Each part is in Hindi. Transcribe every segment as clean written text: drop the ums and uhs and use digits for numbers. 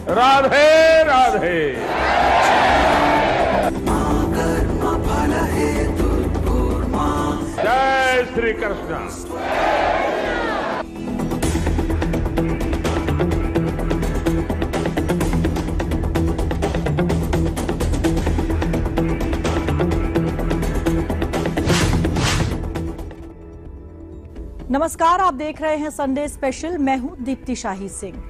राधे राधे। जय श्री कृष्ण। नमस्कार, आप देख रहे हैं संडे स्पेशल। मैं हूं दीप्ति शाही सिंह।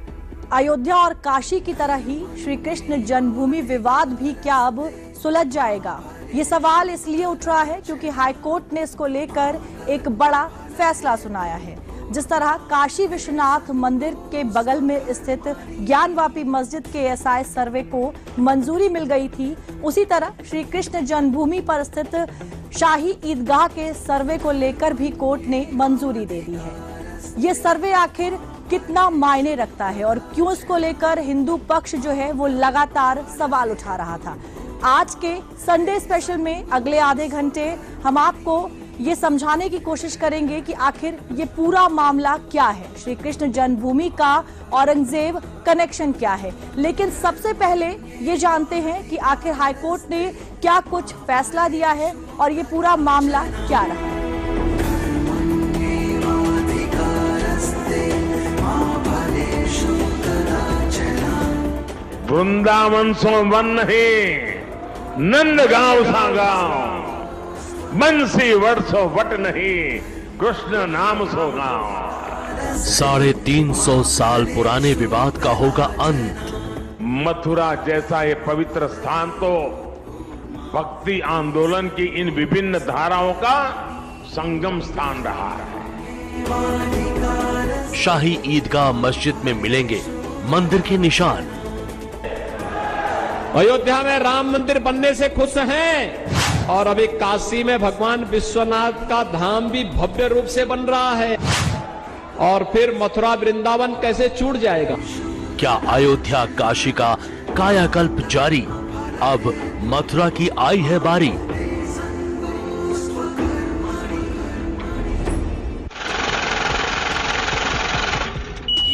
अयोध्या और काशी की तरह ही श्री कृष्ण जन्मभूमि विवाद भी क्या अब सुलझ जाएगा? ये सवाल इसलिए उठ रहा है क्योंकि हाईकोर्ट ने इसको लेकर एक बड़ा फैसला सुनाया है। जिस तरह काशी विश्वनाथ मंदिर के बगल में स्थित ज्ञानवापी मस्जिद के एएसआई सर्वे को मंजूरी मिल गई थी, उसी तरह श्री कृष्ण जन्मभूमि पर स्थित शाही ईदगाह के सर्वे को लेकर भी कोर्ट ने मंजूरी दे दी है। ये सर्वे आखिर कितना मायने रखता है और क्यों इसको लेकर हिंदू पक्ष जो है वो लगातार सवाल उठा रहा था। आज के संडे स्पेशल में अगले आधे घंटे हम आपको ये समझाने की कोशिश करेंगे कि आखिर ये पूरा मामला क्या है, श्री कृष्ण जन्मभूमि का औरंगजेब कनेक्शन क्या है। लेकिन सबसे पहले ये जानते हैं कि आखिर हाईकोर्ट ने क्या कुछ फैसला दिया है और ये पूरा मामला क्या रहा। वृंदावन सो वन नहीं, नंदगांव सा गांव, बंसी वट सो वट नहीं, कृष्ण नाम सो गांव। 350 साल पुराने विवाद का होगा अंत। मथुरा जैसा ये पवित्र स्थान तो भक्ति आंदोलन की इन विभिन्न धाराओं का संगम स्थान रहा है। शाही ईदगाह मस्जिद में मिलेंगे मंदिर के निशान। अयोध्या में राम मंदिर बनने से खुश हैं और अभी काशी में भगवान विश्वनाथ का धाम भी भव्य रूप से बन रहा है और फिर मथुरा वृंदावन कैसे छूट जाएगा? क्या अयोध्या काशी का कायाकल्प जारी? अब मथुरा की आई है बारी।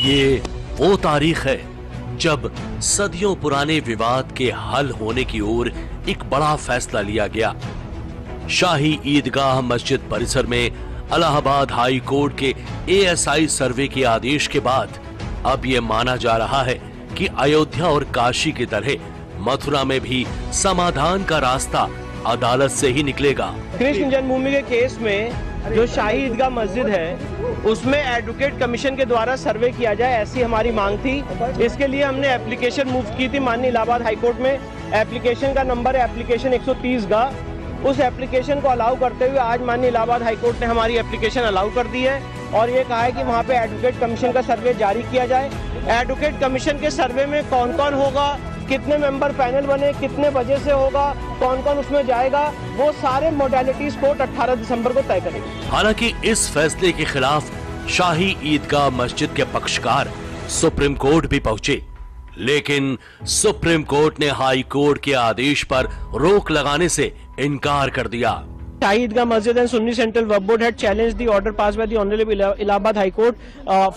ये वो तारीख है जब सदियों पुराने विवाद के हल होने की ओर एक बड़ा फैसला लिया गया। शाही ईदगाह मस्जिद परिसर में इलाहाबाद हाई कोर्ट के एएसआई सर्वे के आदेश के बाद अब ये माना जा रहा है कि अयोध्या और काशी की तरह मथुरा में भी समाधान का रास्ता अदालत से ही निकलेगा। कृष्ण जन्मभूमि के केस में जो शाही ईदगाह मस्जिद है उसमें एडवोकेट कमीशन के द्वारा सर्वे किया जाए, ऐसी हमारी मांग थी। इसके लिए हमने एप्लीकेशन मूव की थी माननीय इलाहाबाद हाईकोर्ट में। एप्लीकेशन का नंबर है एप्लीकेशन 130 का। उस एप्लीकेशन को अलाउ करते हुए आज माननीय इलाहाबाद हाईकोर्ट ने हमारी एप्लीकेशन अलाउ कर दी है और ये कहा है कि वहाँ पे एडवोकेट कमीशन का सर्वे जारी किया जाए। एडवोकेट कमीशन के सर्वे में कौन कौन होगा, कितने मेंबर पैनल बने, कितने बजे से होगा, कौन कौन उसमें जाएगा, वो सारे मोडेलिटीज कोर्ट 18 दिसंबर को तय करेगी। हालांकि इस फैसले के खिलाफ शाही ईदगाह मस्जिद के पक्षकार सुप्रीम कोर्ट भी पहुंचे, लेकिन सुप्रीम कोर्ट ने हाई कोर्ट के आदेश पर रोक लगाने से इनकार कर दिया। Shahi Idgah Masjid and Sunni Central Waqf Board had challenged the order passed by the Honorable Allahabad High Court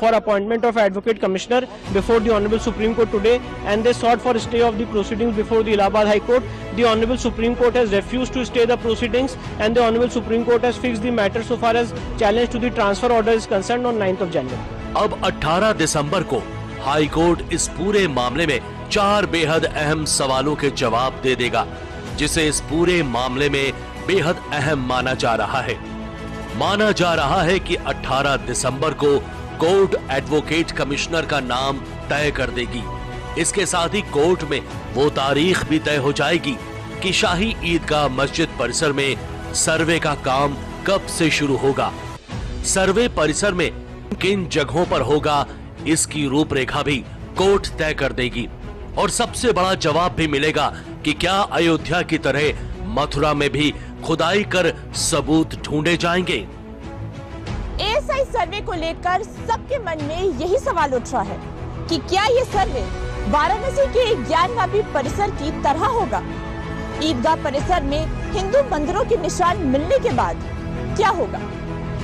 for appointment of Advocate Commissioner before the Honorable Supreme Court today, and they sought for stay of the proceedings before the Allahabad High Court. The Honorable Supreme Court has refused to stay the proceedings, and the Honorable Supreme Court has fixed the matter so far as challenge to the transfer order is concerned on 9th of January. अब 18 दिसंबर को हाई कोर्ट इस पूरे मामले में 4 बेहद अहम सवालों के जवाब दे देगा, जिसे इस पूरे मामले में बेहद अहम माना जा रहा है। माना जा रहा है कि 18 दिसंबर को कोर्ट एडवोकेट कमिश्नर का नाम तय कर देगी। इसके साथ ही कोर्ट में वो तारीख भी तय हो जाएगी कि शाही ईदगाह मस्जिद परिसर में सर्वे का काम कब से शुरू होगा। सर्वे परिसर में किन जगहों पर होगा, इसकी रूपरेखा भी कोर्ट तय कर देगी और सबसे बड़ा जवाब भी मिलेगा कि क्या अयोध्या की तरह मथुरा में भी खुदाई कर सबूत ढूंढे जाएंगे। एएसआई सर्वे को लेकर सबके मन में यही सवाल उठ रहा है कि क्या ये सर्वे वाराणसी के ज्ञानवापी परिसर की तरह होगा। ईदगाह परिसर में हिंदू मंदिरों के निशान मिलने के बाद क्या होगा,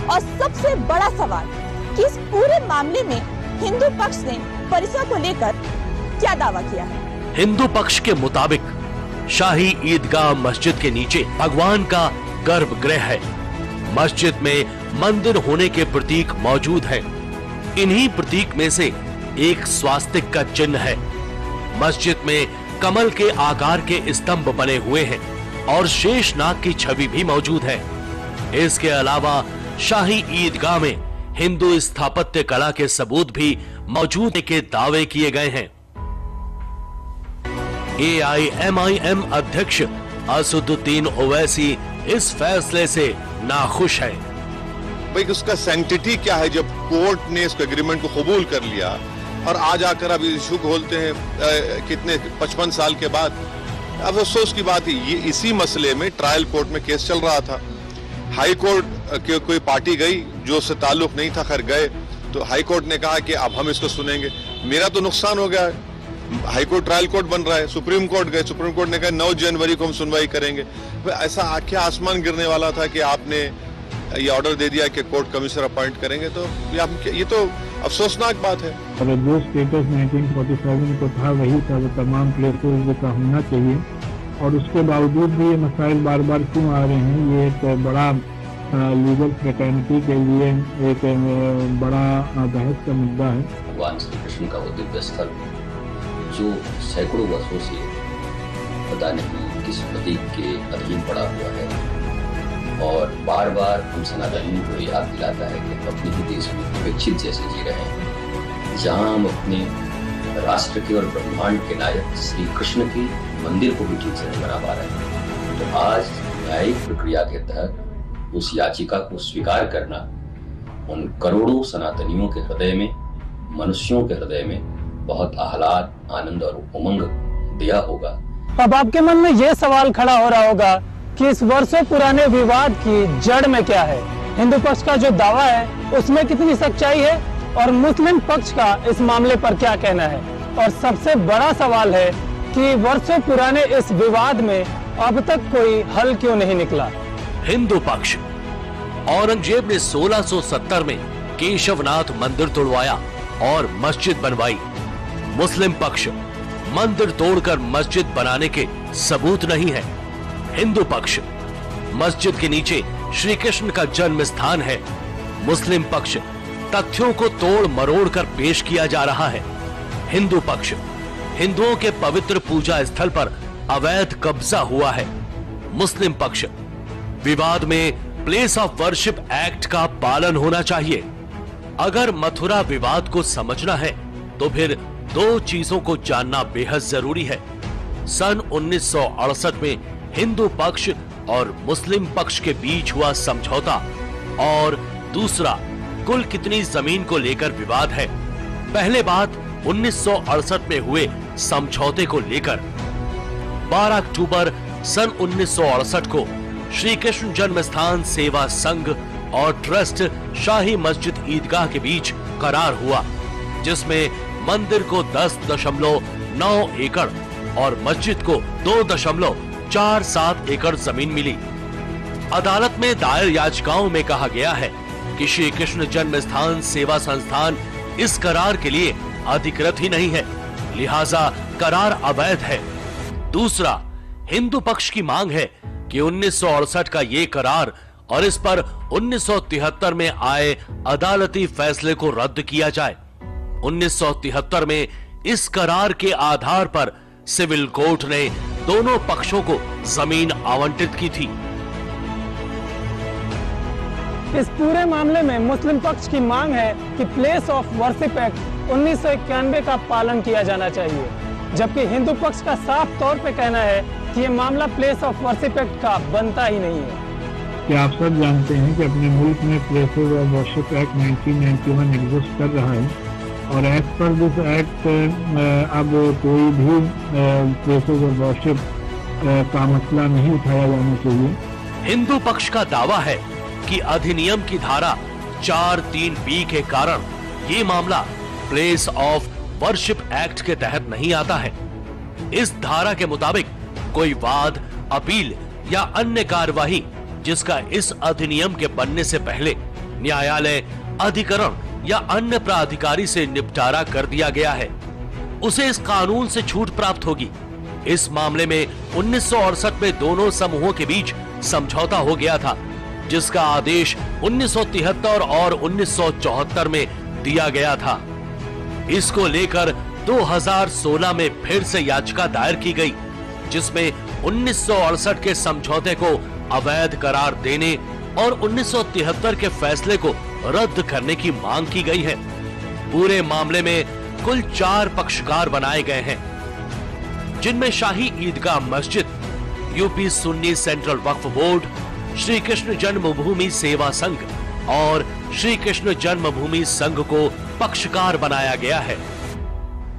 और सबसे बड़ा सवाल कि इस पूरे मामले में हिंदू पक्ष ने परिसर को लेकर क्या दावा किया है। हिंदू पक्ष के मुताबिक शाही ईदगाह मस्जिद के नीचे भगवान का गर्भगृह है। मस्जिद में मंदिर होने के प्रतीक मौजूद हैं। इन्हीं प्रतीक में से एक स्वास्तिक का चिन्ह है। मस्जिद में कमल के आकार के स्तंभ बने हुए हैं और शेषनाग की छवि भी मौजूद है। इसके अलावा शाही ईदगाह में हिंदू स्थापत्य कला के सबूत भी मौजूद के दावे किए गए हैं। AIMIM अध्यक्ष असदुद्दीन ओवैसी इस फैसले से नाखुश है। भाई उसका सैंक्टिटी क्या है जब कोर्ट ने इस एग्रीमेंट को कबूल कर लिया और आज आकर अब इशू खोलते हैं कितने 55 साल के बाद। अब अफसोस की बात है ये इसी मसले में ट्रायल कोर्ट में केस चल रहा था। हाई कोर्ट की कोई पार्टी गई जो उससे ताल्लुक नहीं था, खैर गए तो हाई कोर्ट ने कहा कि अब हम इसको सुनेंगे। मेरा तो नुकसान हो गया है। हाई कोर्ट ट्रायल कोर्ट बन रहा है, सुप्रीम कोर्ट गए, सुप्रीम कोर्ट ने कहा 9 जनवरी को हम सुनवाई करेंगे। ऐसा क्या आसमान गिरने वाला था कि आपने ये ऑर्डर दे दिया कि कोर्ट कमिश्नर अपॉइंट करेंगे, तो ये तो अफसोसनाक बात है। और जो स्टेटस 1947 को था वही था, वो तमाम प्लेसेस का होना चाहिए और उसके बावजूद भी ये मसाइल बार बार क्यों आ रहे हैं, ये एक बड़ा लीगल फ्रेटर्निटी के लिए एक बड़ा बहस का मुद्दा है। भगवान श्री कृष्ण का वो दिव्य स्थल जो सैकड़ों वर्षों से पता नहीं किस प्रतीक के अधीन पड़ा हुआ है और बार बार हम सनातनियों को याद दिलाता है कि अपने ही देश में विकसित जैसे जी रहे हैं, जहाँ हम अपने राष्ट्र के और ब्रह्मांड के नायक श्री कृष्ण के मंदिर को भी ठीक से नहीं बना पा रहे हैं। तो आज न्यायिक प्रक्रिया के तहत उस याचिका को स्वीकार करना उन करोड़ों सनातनियों के हृदय में, मनुष्यों के हृदय में बहुत आह्लाद, आनंद और उमंग दिया होगा। अब आपके मन में यह सवाल खड़ा हो रहा होगा कि इस वर्षों पुराने विवाद की जड़ में क्या है, हिंदू पक्ष का जो दावा है उसमें कितनी सच्चाई है और मुस्लिम पक्ष का इस मामले पर क्या कहना है। और सबसे बड़ा सवाल है कि वर्षों पुराने इस विवाद में अब तक कोई हल क्यों नहीं निकला। हिंदू पक्ष औरंगजेब ने 1670 में केशवनाथ मंदिर तोड़वाया और मस्जिद बनवाई। मुस्लिम पक्ष मंदिर तोड़कर मस्जिद बनाने के सबूत नहीं है। हिंदू पक्ष मस्जिद के नीचे श्री कृष्ण का जन्म स्थान है। मुस्लिम पक्ष तथ्यों को तोड़ मरोड़ कर पेश किया जा रहा है। हिंदू पक्ष हिंदुओं के पवित्र पूजा स्थल पर अवैध कब्जा हुआ है। मुस्लिम पक्ष विवाद में प्लेस ऑफ वर्शिप एक्ट का पालन होना चाहिए। अगर मथुरा विवाद को समझना है तो फिर दो चीजों को जानना बेहद जरूरी है। सन 1968 में हिंदू पक्ष और मुस्लिम पक्ष के बीच हुआ समझौता और दूसरा कुल कितनी जमीन को लेकर विवाद है। पहले बात 1968 में हुए समझौते को लेकर 12 अक्टूबर सन 1968 को श्री कृष्ण जन्म स्थान सेवा संघ और ट्रस्ट शाही मस्जिद ईदगाह के बीच करार हुआ, जिसमें मंदिर को 10.9 एकड़ और मस्जिद को 2.47 एकड़ जमीन मिली। अदालत में दायर याचिकाओं में कहा गया है कि श्री कृष्ण जन्म स्थान सेवा संस्थान इस करार के लिए अधिकृत ही नहीं है, लिहाजा करार अवैध है। दूसरा, हिंदू पक्ष की मांग है कि 1968 का ये करार और इस पर 1973 में आए अदालती फैसले को रद्द किया जाए। 1973 में इस करार के आधार पर सिविल कोर्ट ने दोनों पक्षों को जमीन आवंटित की थी। इस पूरे मामले में मुस्लिम पक्ष की मांग है कि प्लेस ऑफ वर्शिप एक्ट 1991 का पालन किया जाना चाहिए, जबकि हिंदू पक्ष का साफ तौर पे कहना है कि ये मामला प्लेस ऑफ वर्शिप एक्ट का बनता ही नहीं है। क्या आप सब जानते हैं कि अपने मुल्क में places of worship act 1991 exist कर रहा है और एज पर दिस एक्ट अब कोई भी प्लेसेस ऑफ वर्शिप का मसला नहीं उठाया जाना चाहिए। हिंदू पक्ष का दावा है कि अधिनियम की धारा 4(3)B के कारण ये मामला प्लेस ऑफ वर्शिप एक्ट के तहत नहीं आता है। इस धारा के मुताबिक कोई वाद, अपील या अन्य कार्यवाही जिसका इस अधिनियम के बनने से पहले न्यायालय, अधिकरण या अन्य प्राधिकारी से निपटारा कर दिया गया है, उसे इस कानून से छूट प्राप्त होगी। इस मामले में 1968 में दोनों समूहों के बीच समझौता हो गया था, जिसका आदेश 1973 और 1974 में दिया गया था। इसको लेकर 2016 में फिर से याचिका दायर की गई, जिसमें 1968 के समझौते को अवैध करार देने और 1973 के फैसले को रद्द करने की मांग की गई है। पूरे मामले में कुल 4 पक्षकार बनाए गए हैं, जिनमें शाही ईदगाह मस्जिद, यूपी सुन्नी सेंट्रल वक्फ बोर्ड, श्री कृष्ण जन्मभूमि सेवा संघ और श्री कृष्ण जन्मभूमि संघ को पक्षकार बनाया गया है।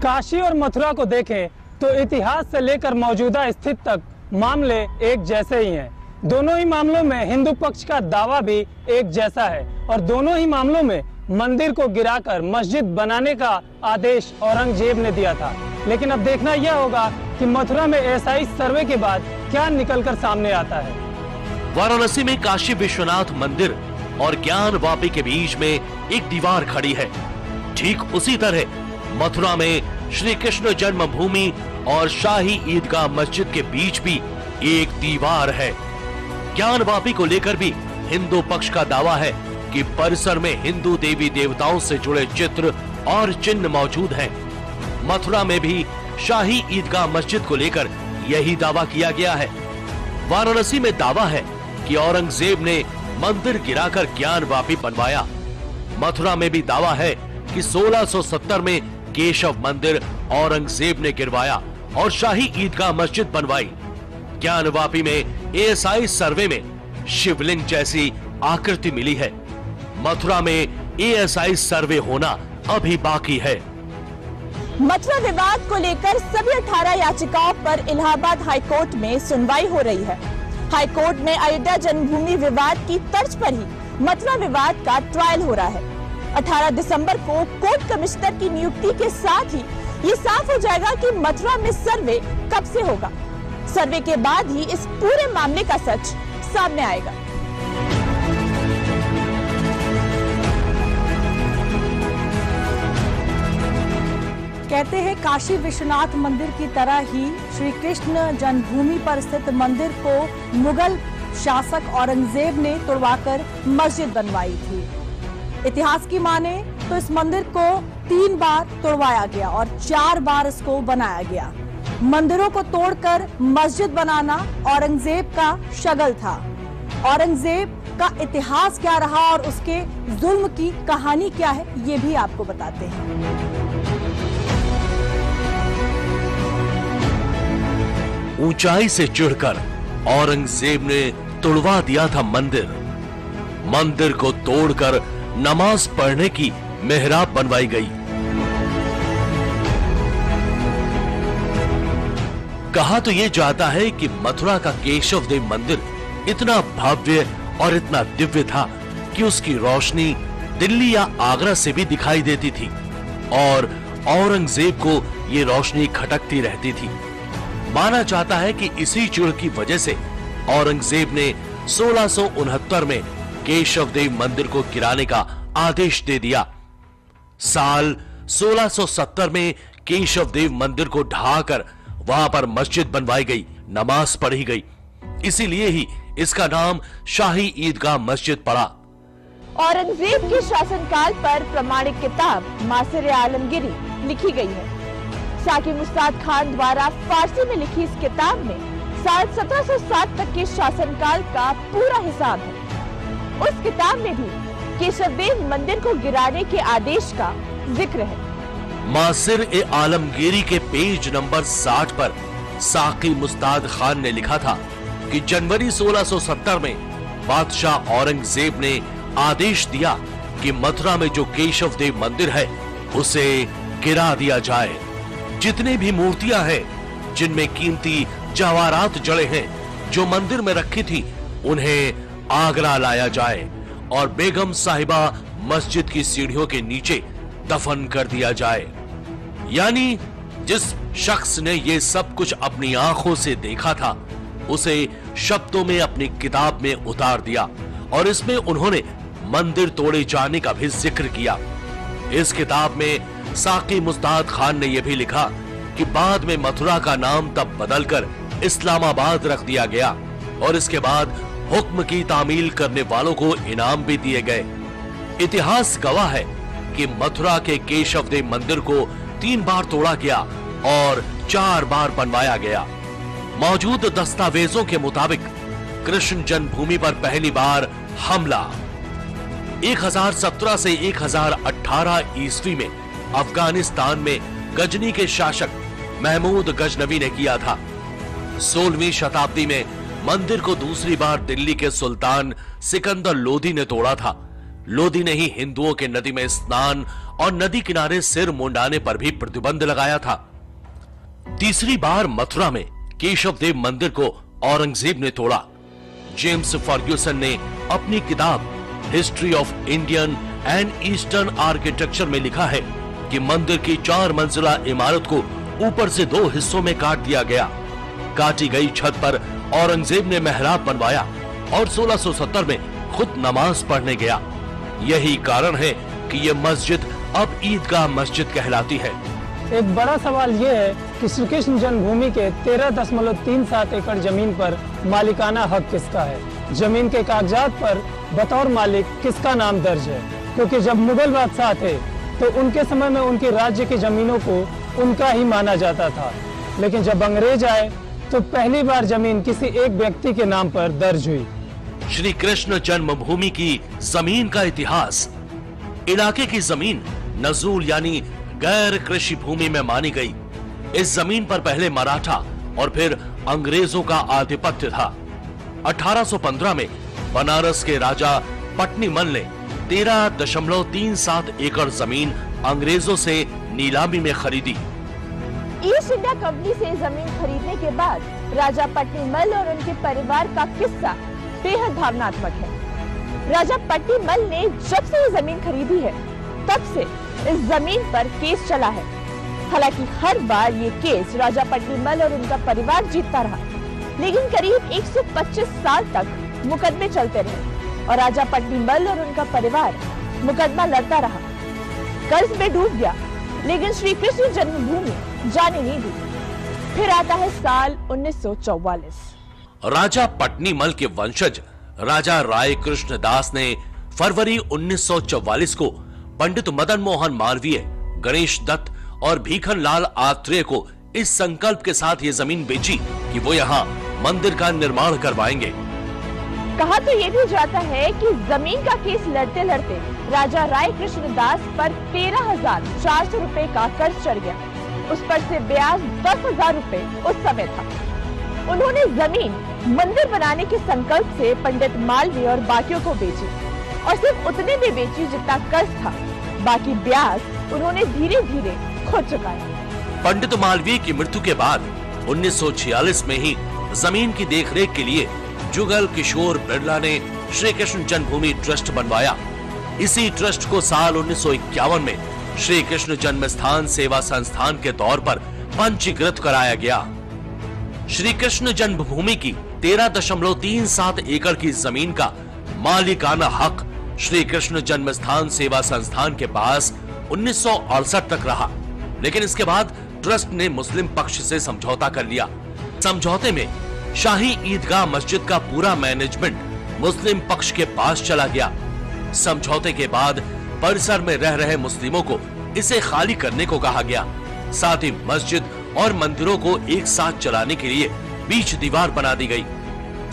काशी और मथुरा को देखें तो इतिहास से लेकर मौजूदा स्थिति तक मामले एक जैसे ही हैं। दोनों ही मामलों में हिंदू पक्ष का दावा भी एक जैसा है और दोनों ही मामलों में मंदिर को गिराकर मस्जिद बनाने का आदेश औरंगजेब ने दिया था। लेकिन अब देखना यह होगा कि मथुरा में एएसआई सर्वे के बाद क्या निकलकर सामने आता है। वाराणसी में काशी विश्वनाथ मंदिर और ज्ञान वापी के बीच में एक दीवार खड़ी है। ठीक उसी तरह मथुरा में श्री कृष्ण जन्मभूमि और शाही ईदगाह मस्जिद के बीच भी एक दीवार है। ज्ञान वापी को लेकर भी हिंदू पक्ष का दावा है कि परिसर में हिंदू देवी देवताओं से जुड़े चित्र और चिन्ह मौजूद हैं। मथुरा में भी शाही ईदगाह मस्जिद को लेकर यही दावा किया गया है। वाराणसी में दावा है कि औरंगजेब ने मंदिर गिराकर ज्ञान वापी बनवाया। मथुरा में भी दावा है कि 1670 में केशव मंदिर औरंगजेब ने गिरवाया और शाही ईदगाह मस्जिद बनवाई। ज्ञान वापी में एएसआई सर्वे में शिवलिंग जैसी आकृति मिली है। मथुरा में एएसआई सर्वे होना अभी बाकी है। मथुरा विवाद को लेकर सभी 18 याचिकाओं पर इलाहाबाद हाईकोर्ट में सुनवाई हो रही है। हाईकोर्ट में अयोध्या जन्मभूमि विवाद की तर्ज पर ही मथुरा विवाद का ट्रायल हो रहा है। 18 दिसंबर को कोर्ट कमिश्नर की नियुक्ति के साथ ही ये साफ हो जाएगा कि मथुरा में सर्वे कब से होगा। सर्वे के बाद ही इस पूरे मामले का सच सामने आएगा। कहते हैं काशी विश्वनाथ मंदिर की तरह ही श्री कृष्ण जन्मभूमि पर स्थित मंदिर को मुगल शासक औरंगजेब ने तोड़वाकर मस्जिद बनवाई थी। इतिहास की माने तो इस मंदिर को 3 बार तोड़वाया गया और 4 बार इसको बनाया गया। मंदिरों को तोड़कर मस्जिद बनाना औरंगजेब का शगल था। औरंगजेब का इतिहास क्या रहा और उसके जुल्म की कहानी क्या है, ये भी आपको बताते हैं। ऊंचाई से चिढ़कर औरंगजेब ने तोड़वा दिया था मंदिर। मंदिर को तोड़कर नमाज पढ़ने की मेहराब बनवाई गई। कहा तो यह जाता है कि मथुरा का केशव देव मंदिर इतना भव्य और इतना दिव्य था कि उसकी रोशनी दिल्ली या आगरा से भी दिखाई देती थी और औरंगजेब को ये रोशनी खटकती रहती थी। माना जाता है कि इसी चिढ़ की वजह से औरंगजेब ने 1669 में केशव देव मंदिर को गिराने का आदेश दे दिया। साल 1670 में केशव देव मंदिर को ढाकर वहां पर मस्जिद बनवाई गई, नमाज पढ़ी गई। इसीलिए ही इसका नाम शाही ईदगाह मस्जिद पड़ा। औरंगजेब के शासनकाल पर प्रमाणिक किताब मासिर आलमगीरी लिखी गई है। साकी मुस्ताद खान द्वारा फारसी में लिखी इस किताब में साल 1707 तक के शासनकाल का पूरा हिसाब है। उस किताब में भी केशवदेव मंदिर को गिराने के आदेश का जिक्र है। मासिर ए आलमगीरी के पेज नंबर 60 पर साकी मुस्ताद खान ने लिखा था कि जनवरी 1670 में बादशाह औरंगजेब ने आदेश दिया कि मथुरा में जो केशव देव मंदिर है उसे गिरा दिया जाए। जितने भी मूर्तियां हैं जिनमें कीमती जवाहरात जड़े हैं जो मंदिर में रखी थी, उन्हें आगरा लाया जाए और बेगम साहिबा मस्जिद की सीढ़ियों के नीचे दफन कर दिया जाए। यानी जिस शख्स ने ये सब कुछ अपनी आंखों से देखा था उसे शब्दों में अपनी किताब में उतार दिया और इसमें उन्होंने मंदिर तोड़े जाने का भी जिक्र किया। इस किताब में साकी मुस्ताद खान ने यह भी लिखा कि बाद में मथुरा का नाम तब बदलकर इस्लामाबाद रख दिया गया और इसके बाद हुक्म की तामील करने वालों को इनाम भी दिए गए। इतिहास गवाह है कि मथुरा के केशव देव मंदिर को 3 बार तोड़ा गया और 4 बार बनवाया गया। मौजूद दस्तावेजों के मुताबिक कृष्ण जन्मभूमि पर पहली बार हमला 1017 से 1018 ईस्वी में अफगानिस्तान में गजनी के शासक महमूद गजनवी ने किया था। 16वीं शताब्दी में मंदिर को दूसरी बार दिल्ली के सुल्तान सिकंदर लोदी ने तोड़ा था। लोदी ने ही हिंदुओं के नदी में स्नान और नदी किनारे सिर मुंडाने पर भी प्रतिबंध लगाया था। तीसरी बार मथुरा में केशव देव मंदिर को औरंगजेब ने तोड़ा। जेम्स फर्ग्यूसन ने अपनी किताब history of Indian and eastern architecture में लिखा है कि मंदिर की 4 मंजिला इमारत को ऊपर से 2 हिस्सों में काट दिया गया। काटी गई छत पर औरंगजेब ने मेहराब बनवाया और 1670 में खुद नमाज पढ़ने गया। यही कारण है कि ये मस्जिद अब ईदगाह मस्जिद कहलाती है। एक बड़ा सवाल ये है कि श्री कृष्ण जन्मभूमि के 13.37 एकड़ जमीन पर मालिकाना हक किसका है। जमीन के कागजात पर बतौर मालिक किसका नाम दर्ज है, क्योंकि जब मुगल बादशाह थे तो उनके समय में उनके राज्य की जमीनों को उनका ही माना जाता था, लेकिन जब अंग्रेज आए तो पहली बार जमीन किसी एक व्यक्ति के नाम पर दर्ज हुई। श्री कृष्ण जन्मभूमि की जमीन का इतिहास। इलाके की जमीन नजूल यानी गैर कृषि भूमि में मानी गई। इस जमीन पर पहले मराठा और फिर अंग्रेजों का आधिपत्य था। 1815 में बनारस के राजा पट्नीमल ने 13.37 एकड़ जमीन अंग्रेजों से नीलामी में खरीदी। ईस्ट इंडिया कंपनी से जमीन खरीदने के बाद राजा पट्नीमल और उनके परिवार का किस्सा बेहद भावनात्मक है। राजा पट्नीमल ने जब से ये जमीन खरीदी है तब से इस जमीन पर केस चला है। हालांकि हर बार ये केस राजा पट्नीमल और उनका परिवार जीतता रहा, लेकिन करीब 125 साल तक मुकदमे चलते रहे और राजा पट्नीमल और उनका परिवार मुकदमा लड़ता रहा। कर्ज में डूब गया, लेकिन श्री कृष्ण जन्मभूमि जाने नहीं दी। फिर आता है साल 1944। राजा पट्नीमल के वंशज राजा राय कृष्ण दास ने फरवरी 1944 को पंडित मदन मोहन मालवीय, गणेश दत्त और भीखन लाल आत्रेय को इस संकल्प के साथ ये जमीन बेची कि वो यहाँ मंदिर का निर्माण करवाएंगे। कहा तो ये भी जाता है कि जमीन का केस लड़ते लड़ते राजा राय कृष्ण दास पर 13,400 रुपए का कर्ज चढ़ गया। उस पर से ब्याज 10,000 रुपए उस समय था। उन्होंने जमीन मंदिर बनाने के संकल्प से पंडित मालवीय और बाकियों को बेची और सिर्फ उतने में बेची जितना कर्ज था। बाकी ब्याज उन्होंने धीरे धीरे खुद चुकाया। पंडित मालवीय की मृत्यु के बाद 1946 में ही जमीन की देखरेख के लिए जुगल किशोर बिरला ने श्री कृष्ण जन्मभूमि ट्रस्ट बनवाया। इसी ट्रस्ट को साल 1951 में श्री कृष्ण जन्मस्थान सेवा संस्थान के तौर पर पंजीकृत कराया गया। श्री कृष्ण जन्मभूमि की 13.37 एकड़ की जमीन का मालिकाना हक श्री कृष्ण जन्मस्थान सेवा संस्थान के पास 1968 तक रहा, लेकिन इसके बाद ट्रस्ट ने मुस्लिम पक्ष से समझौता कर लिया। समझौते में शाही ईदगाह मस्जिद का पूरा मैनेजमेंट मुस्लिम पक्ष के पास चला गया। समझौते के बाद परिसर में रह रहे मुस्लिमों को इसे खाली करने को कहा गया। साथ ही मस्जिद और मंदिरों को एक साथ चलाने के लिए बीच दीवार बना दी गई।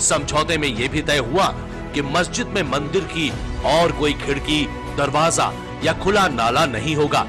समझौते में यह भी तय हुआ कि मस्जिद में मंदिर की और कोई खिड़की, दरवाजा या खुला नाला नहीं होगा,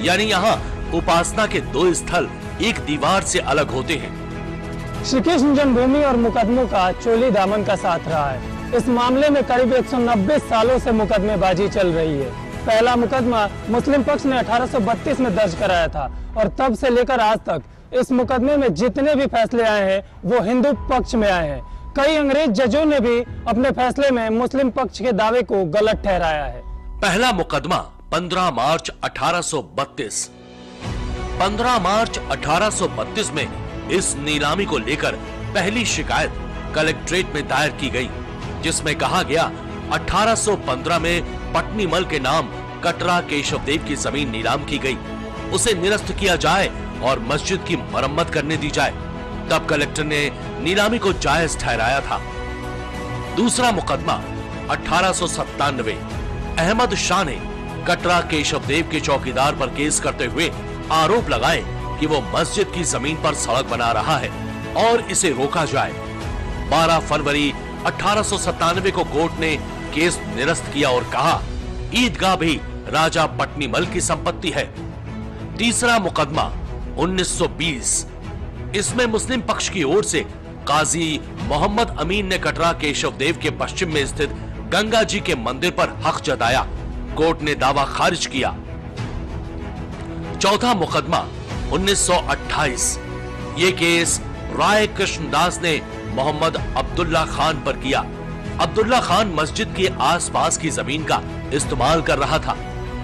यानी यहाँ उपासना के 2 स्थल एक दीवार से अलग होते हैं। श्री कृष्ण जन्मभूमि और मुकदमों का चोली दामन का साथ रहा है। इस मामले में करीब 190 सालों से मुकदमेबाजी चल रही है। पहला मुकदमा मुस्लिम पक्ष ने 1832 में दर्ज कराया था और तब से लेकर आज तक इस मुकदमे में जितने भी फैसले आए हैं वो हिंदू पक्ष में आए हैं। कई अंग्रेज जजों ने भी अपने फैसले में मुस्लिम पक्ष के दावे को गलत ठहराया है। पहला मुकदमा 15 मार्च 1832। 15 मार्च 1832 में इस नीलामी को लेकर पहली शिकायत कलेक्ट्रेट में दायर की गई, जिसमें कहा गया 1815 में पट्नीमल के नाम कटरा केशवदेव की जमीन नीलाम की गई। उसे निरस्त किया जाए और मस्जिद की मरम्मत करने दी जाए। तब कलेक्टर ने नीलामी को जायज ठहराया था। दूसरा मुकदमा 1897 अहमद शाह ने कटरा केशवदेव के चौकीदार पर केस करते हुए आरोप लगाए कि वो मस्जिद की जमीन पर सड़क बना रहा है और इसे रोका जाए। 12 फरवरी 1897 को कोर्ट ने केस निरस्त किया और कहा ईदगाह भी राजा पटनीमल की संपत्ति है। तीसरा मुकदमा 1920, इसमें मुस्लिम पक्ष की ओर से काजी मोहम्मद अमीन ने कटरा केशवदेव के पश्चिम में स्थित गंगा जी के मंदिर पर हक जताया। कोर्ट ने दावा खारिज किया। चौथा मुकदमा 1928, ये केस राय कृष्णदास ने मोहम्मद अब्दुल्ला खान पर किया। अब्दुल्ला खान मस्जिद के आसपास की जमीन का इस्तेमाल कर रहा था।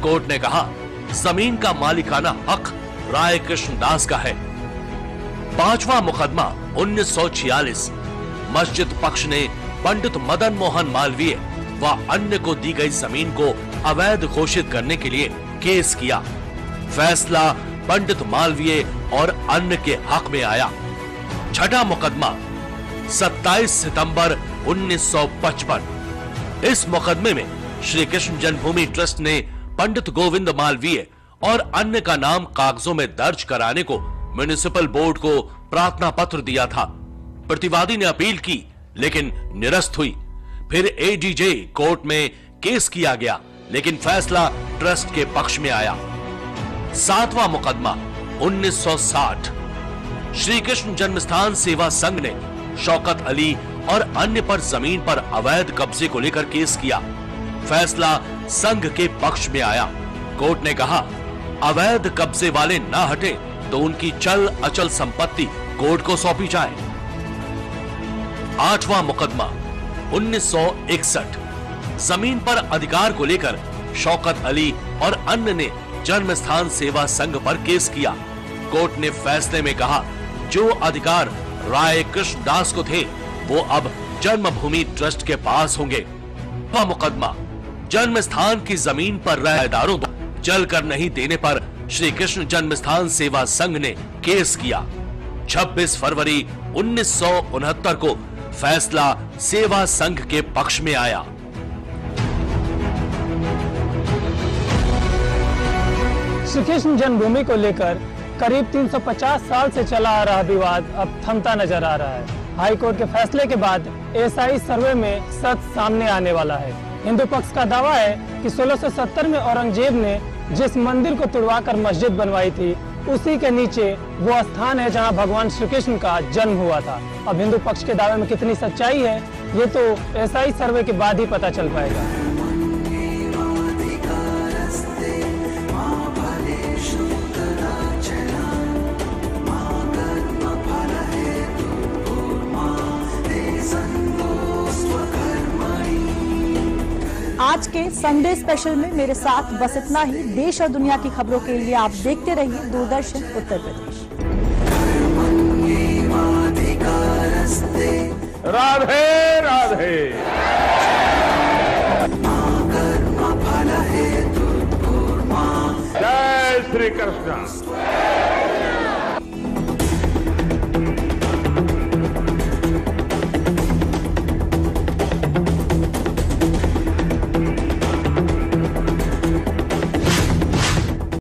कोर्ट ने कहा जमीन का मालिकाना हक राय कृष्णदास का है। पांचवा मुकदमा 1946, मस्जिद पक्ष ने पंडित मदन मोहन मालवीय व अन्य को दी गई जमीन को अवैध घोषित करने के लिए केस किया। फैसला पंडित मालवीय और अन्य के हक में आया। छठा मुकदमा 27 सितंबर 1955, इस मुकदमे में श्री कृष्ण जन्मभूमि ट्रस्ट ने पंडित गोविंद मालवीय और अन्य का नाम कागजों में दर्ज कराने को म्युनिसिपल बोर्ड को प्रार्थना पत्र दिया था। प्रतिवादी ने अपील की लेकिन निरस्त हुई। फिर एडीजे कोर्ट में केस किया गया लेकिन फैसला ट्रस्ट के पक्ष में आया। सातवां मुकदमा 1960, श्री कृष्ण जन्मस्थान सेवा संघ ने शौकत अली और अन्य पर जमीन पर अवैध कब्जे को लेकर केस किया। फैसला संघ के पक्ष में आया। कोर्ट ने कहा अवैध कब्जे वाले ना हटे तो उनकी चल अचल संपत्ति कोर्ट को सौंपी जाए। आठवां मुकदमा 1961, जमीन पर अधिकार को लेकर शौकत अली और अन्य ने जन्मस्थान सेवा संघ पर केस किया। कोर्ट ने फैसले में कहा जो अधिकार राय कृष्णदास को थे वो अब जन्मभूमि ट्रस्ट के पास होंगे। वह मुकदमा जन्मस्थान की जमीन पर रहदारों को चल कर नहीं देने पर श्री कृष्ण जन्मस्थान सेवा संघ ने केस किया। 26 फरवरी 1969 को फैसला सेवा संघ के पक्ष में आया। श्री कृष्ण जन्मभूमि को लेकर करीब 350 साल से चला आ रहा विवाद अब थमता नजर आ रहा है। हाई कोर्ट के फैसले के बाद एएसआई सर्वे में सच सामने आने वाला है। हिंदू पक्ष का दावा है कि 1670 में औरंगजेब ने जिस मंदिर को तुड़वाकर मस्जिद बनवाई थी उसी के नीचे वो स्थान है जहां भगवान श्री कृष्ण का जन्म हुआ था। अब हिंदू पक्ष के दावे में कितनी सच्चाई है ये तो एएसआई सर्वे के बाद ही पता चल पाएगा। आज के संडे स्पेशल में मेरे साथ बस इतना ही। देश और दुनिया की खबरों के लिए आप देखते रहिए दूरदर्शन उत्तर प्रदेश। राधे राधे। जय श्री कृष्ण।